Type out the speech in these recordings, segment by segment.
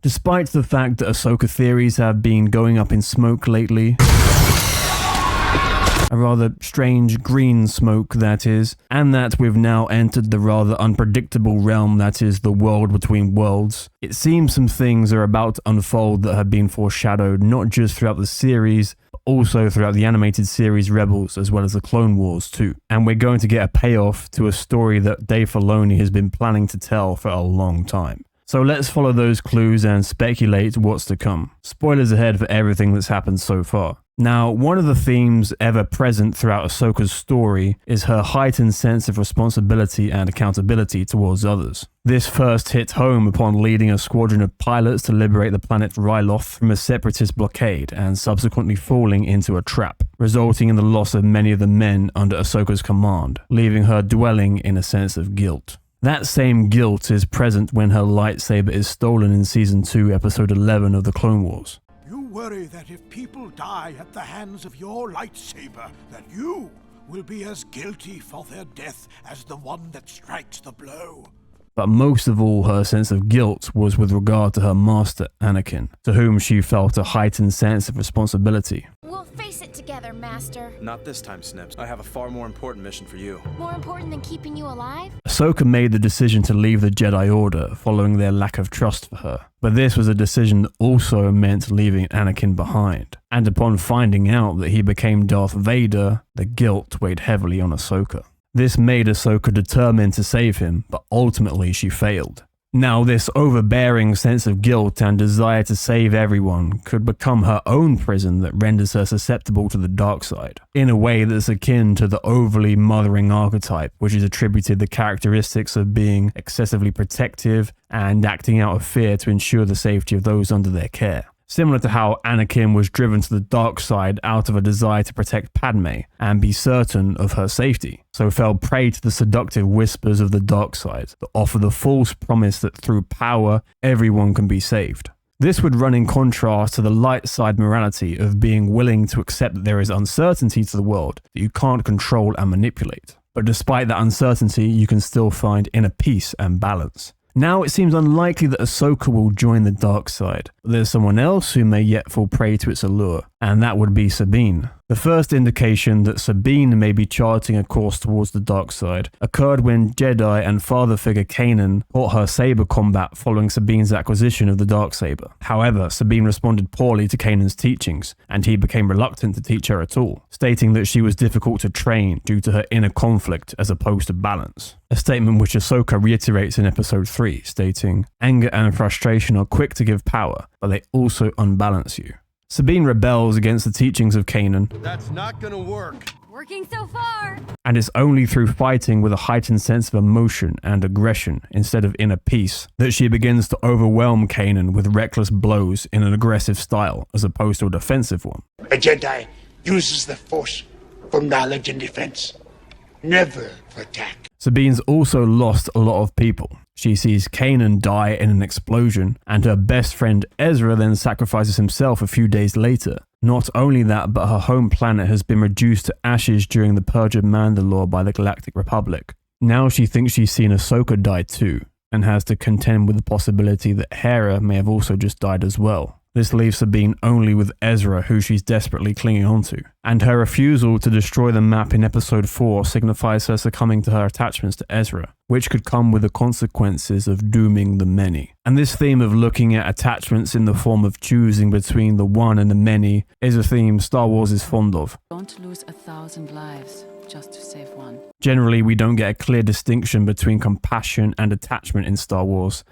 Despite the fact that Ahsoka theories have been going up in smoke lately, a rather strange green smoke that is, and that we've now entered the rather unpredictable realm that is the world between worlds, it seems some things are about to unfold that have been foreshadowed not just throughout the series, but also throughout the animated series Rebels as well as the Clone Wars too. And we're going to get a payoff to a story that Dave Filoni has been planning to tell for a long time. So let's follow those clues and speculate what's to come. Spoilers ahead for everything that's happened so far. Now, one of the themes ever present throughout Ahsoka's story is her heightened sense of responsibility and accountability towards others. This first hit home upon leading a squadron of pilots to liberate the planet Ryloth from a separatist blockade and subsequently falling into a trap, resulting in the loss of many of the men under Ahsoka's command, leaving her dwelling in a sense of guilt. That same guilt is present when her lightsaber is stolen in Season 2, Episode 11 of the Clone Wars. You worry that if people die at the hands of your lightsaber, that you will be as guilty for their death as the one that strikes the blow. But most of all, her sense of guilt was with regard to her master, Anakin, to whom she felt a heightened sense of responsibility. We'll face it together, Master. Not this time, Snips. I have a far more important mission for you. More important than keeping you alive? Ahsoka made the decision to leave the Jedi Order following their lack of trust for her. But this was a decision that also meant leaving Anakin behind. And upon finding out that he became Darth Vader, the guilt weighed heavily on Ahsoka. This made Ahsoka determined to save him, but ultimately she failed. Now, this overbearing sense of guilt and desire to save everyone could become her own prison that renders her susceptible to the dark side, in a way that's akin to the overly mothering archetype, which is attributed the characteristics of being excessively protective and acting out of fear to ensure the safety of those under their care. Similar to how Anakin was driven to the dark side out of a desire to protect Padme and be certain of her safety, so fell prey to the seductive whispers of the dark side that offer the false promise that through power, everyone can be saved. This would run in contrast to the light side morality of being willing to accept that there is uncertainty to the world that you can't control and manipulate. But despite that uncertainty, you can still find inner peace and balance. Now it seems unlikely that Ahsoka will join the dark side, but there's someone else who may yet fall prey to its allure, and that would be Sabine. The first indication that Sabine may be charting a course towards the dark side occurred when Jedi and father figure Kanan taught her saber combat following Sabine's acquisition of the darksaber. However, Sabine responded poorly to Kanan's teachings, and he became reluctant to teach her at all, stating that she was difficult to train due to her inner conflict as opposed to balance. A statement which Ahsoka reiterates in Episode 3, stating, "Anger and frustration are quick to give power, but they also unbalance you." Sabine rebels against the teachings of Kanan. That's not gonna work. Working so far. And it's only through fighting with a heightened sense of emotion and aggression instead of inner peace that she begins to overwhelm Kanan with reckless blows in an aggressive style as opposed to a defensive one. A Jedi uses the Force for knowledge and defense, never for attack. Sabine's also lost a lot of people. She sees Kanan die in an explosion, and her best friend Ezra then sacrifices himself a few days later. Not only that, but her home planet has been reduced to ashes during the Purge of Mandalore by the Galactic Republic. Now she thinks she's seen Ahsoka die too, and has to contend with the possibility that Hera may have also just died as well. This leaves Sabine only with Ezra, who she's desperately clinging onto. And her refusal to destroy the map in Episode 4 signifies her succumbing to her attachments to Ezra, which could come with the consequences of dooming the many. And this theme of looking at attachments in the form of choosing between the one and the many is a theme Star Wars is fond of. Don't lose 1,000 lives just to save one. Generally, we don't get a clear distinction between compassion and attachment in Star Wars.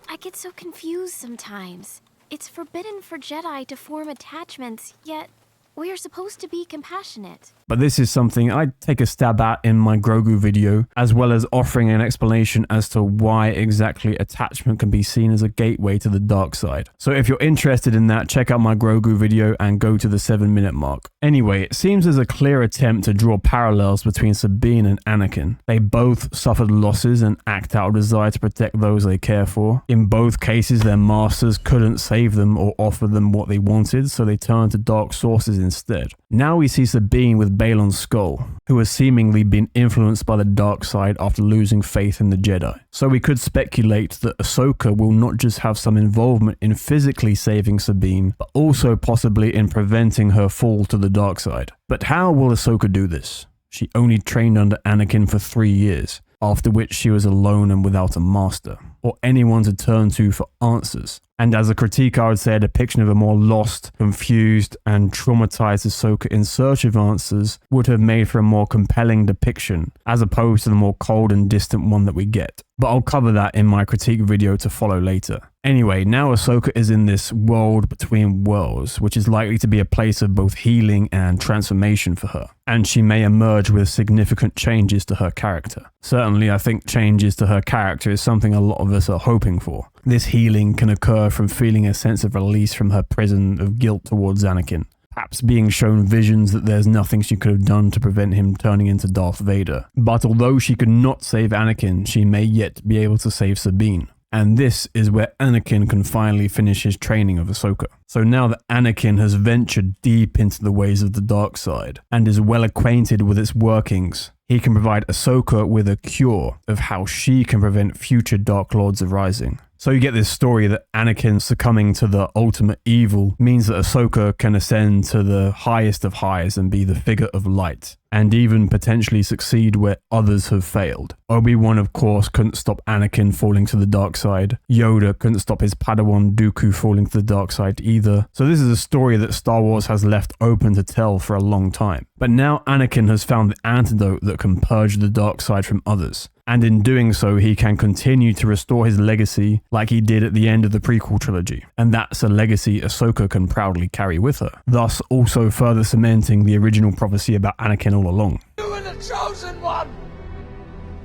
I get so confused sometimes. It's forbidden for Jedi to form attachments, yet we are supposed to be compassionate. But this is something I take a stab at in my Grogu video, as well as offering an explanation as to why exactly attachment can be seen as a gateway to the dark side. So if you're interested in that, check out my Grogu video and go to the 7-minute mark. Anyway, it seems there's a clear attempt to draw parallels between Sabine and Anakin. They both suffered losses and act out of desire to protect those they care for. In both cases, their masters couldn't save them or offer them what they wanted, so they turned to dark sources instead. Now we see Sabine with Balon's skull, who has seemingly been influenced by the dark side after losing faith in the Jedi. So we could speculate that Ahsoka will not just have some involvement in physically saving Sabine, but also possibly in preventing her fall to the dark side. But how will Ahsoka do this? She only trained under Anakin for 3 years, after which she was alone and without a master, or anyone to turn to for answers. And as a critique, I would say a depiction of a more lost, confused, and traumatized Ahsoka in search of answers would have made for a more compelling depiction, as opposed to the more cold and distant one that we get. But I'll cover that in my critique video to follow later. Anyway, now Ahsoka is in this world between worlds, which is likely to be a place of both healing and transformation for her. And she may emerge with significant changes to her character. Certainly, I think changes to her character is something a lot of us are hoping for. This healing can occur from feeling a sense of release from her prison of guilt towards Anakin. Perhaps being shown visions that there's nothing she could have done to prevent him turning into Darth Vader. But although she could not save Anakin, she may yet be able to save Sabine. And this is where Anakin can finally finish his training of Ahsoka. So now that Anakin has ventured deep into the ways of the dark side and is well acquainted with its workings, he can provide Ahsoka with a cure of how she can prevent future Dark Lords arising. So you get this story that Anakin succumbing to the ultimate evil means that Ahsoka can ascend to the highest of highs and be the figure of light, and even potentially succeed where others have failed. Obi-Wan, of course, couldn't stop Anakin falling to the dark side. Yoda couldn't stop his Padawan Dooku falling to the dark side either. So this is a story that Star Wars has left open to tell for a long time. But now Anakin has found the antidote that can purge the dark side from others. And in doing so, he can continue to restore his legacy like he did at the end of the prequel trilogy. And that's a legacy Ahsoka can proudly carry with her, thus also further cementing the original prophecy about Anakin all along. You were the chosen one!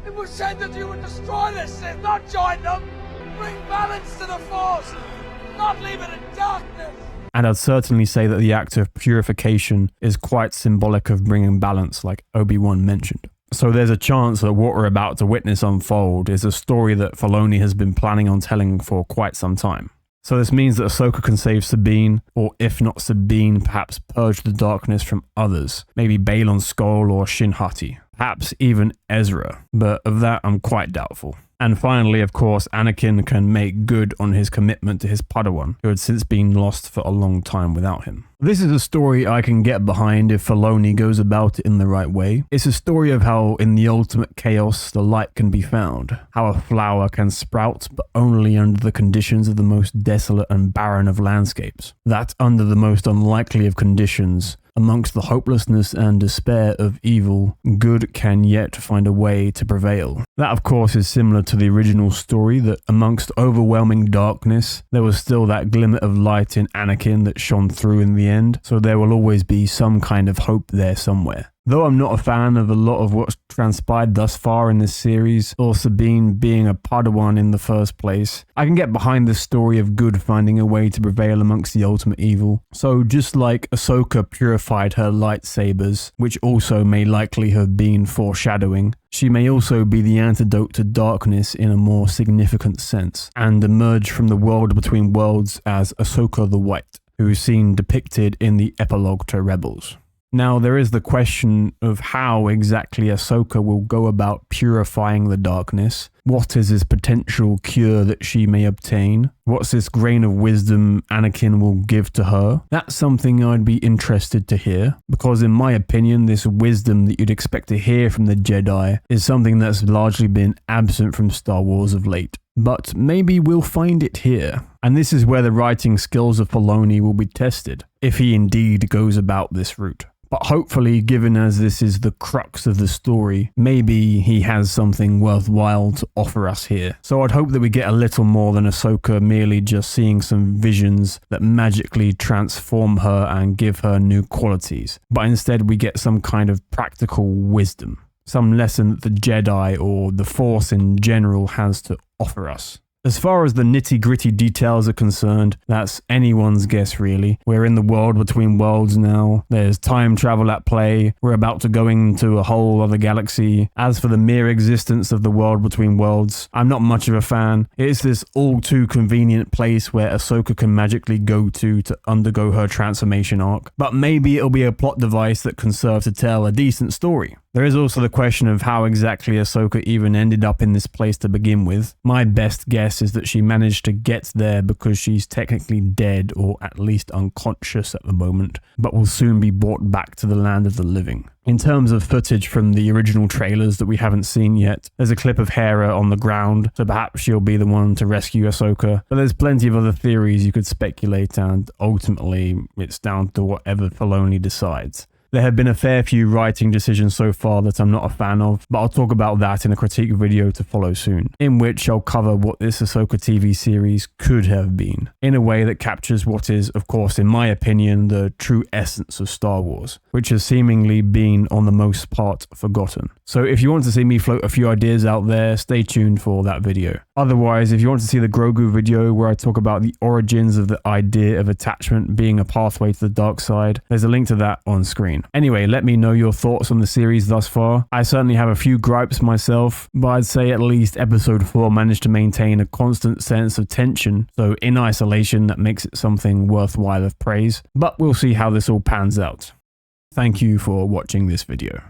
It was said that you would destroy the Sith, not join them! Bring balance to the Force, not leave it in darkness! And I'd certainly say that the act of purification is quite symbolic of bringing balance, like Obi-Wan mentioned. So there's a chance that what we're about to witness unfold is a story that Filoni has been planning on telling for quite some time. So this means that Ahsoka can save Sabine, or if not Sabine, perhaps purge the darkness from others, maybe Balon's skull or Shin Hati, perhaps even Ezra, but of that I'm quite doubtful. And finally, of course, Anakin can make good on his commitment to his Padawan, who had since been lost for a long time without him. This is a story I can get behind if Filoni goes about it in the right way. It's a story of how in the ultimate chaos the light can be found, how a flower can sprout but only under the conditions of the most desolate and barren of landscapes. That under the most unlikely of conditions, amongst the hopelessness and despair of evil, good can yet find a way to prevail. That, of course, is similar to the original story, that amongst overwhelming darkness, there was still that glimmer of light in Anakin that shone through in the end, so there will always be some kind of hope there somewhere. Though I'm not a fan of a lot of what's transpired thus far in this series, or Sabine being a Padawan in the first place, I can get behind the story of good finding a way to prevail amongst the ultimate evil. So just like Ahsoka purified her lightsabers, which also may likely have been foreshadowing, she may also be the antidote to darkness in a more significant sense, and emerge from the world between worlds as Ahsoka the White, who is seen depicted in the epilogue to Rebels. Now, there is the question of how exactly Ahsoka will go about purifying the darkness. What is this potential cure that she may obtain? What's this grain of wisdom Anakin will give to her? That's something I'd be interested to hear, because in my opinion, this wisdom that you'd expect to hear from the Jedi is something that's largely been absent from Star Wars of late. But maybe we'll find it here. And this is where the writing skills of Filoni will be tested, if he indeed goes about this route. But hopefully, given as this is the crux of the story, maybe he has something worthwhile to offer us here. So I'd hope that we get a little more than Ahsoka merely just seeing some visions that magically transform her and give her new qualities. But instead we get some kind of practical wisdom. Some lesson that the Jedi or the Force in general has to offer us. As far as the nitty-gritty details are concerned, that's anyone's guess really. We're in the world between worlds now. There's time travel at play. We're about to go into a whole other galaxy. As for the mere existence of the world between worlds, I'm not much of a fan. It's this all too convenient place where Ahsoka can magically go to undergo her transformation arc. But maybe it'll be a plot device that can serve to tell a decent story. There is also the question of how exactly Ahsoka even ended up in this place to begin with. My best guess is that she managed to get there because she's technically dead, or at least unconscious at the moment, but will soon be brought back to the land of the living. In terms of footage from the original trailers that we haven't seen yet, there's a clip of Hera on the ground, so perhaps she'll be the one to rescue Ahsoka, but there's plenty of other theories you could speculate, and ultimately it's down to whatever Filoni decides. There have been a fair few writing decisions so far that I'm not a fan of, but I'll talk about that in a critique video to follow soon, in which I'll cover what this Ahsoka TV series could have been, in a way that captures what is, of course, in my opinion, the true essence of Star Wars, which has seemingly been, on the most part, forgotten. So if you want to see me float a few ideas out there, stay tuned for that video. Otherwise, if you want to see the Grogu video where I talk about the origins of the idea of attachment being a pathway to the dark side, there's a link to that on screen. Anyway, let me know your thoughts on the series thus far. I certainly have a few gripes myself, but I'd say at least episode 4 managed to maintain a constant sense of tension, so in isolation that makes it something worthwhile of praise. But we'll see how this all pans out. Thank you for watching this video.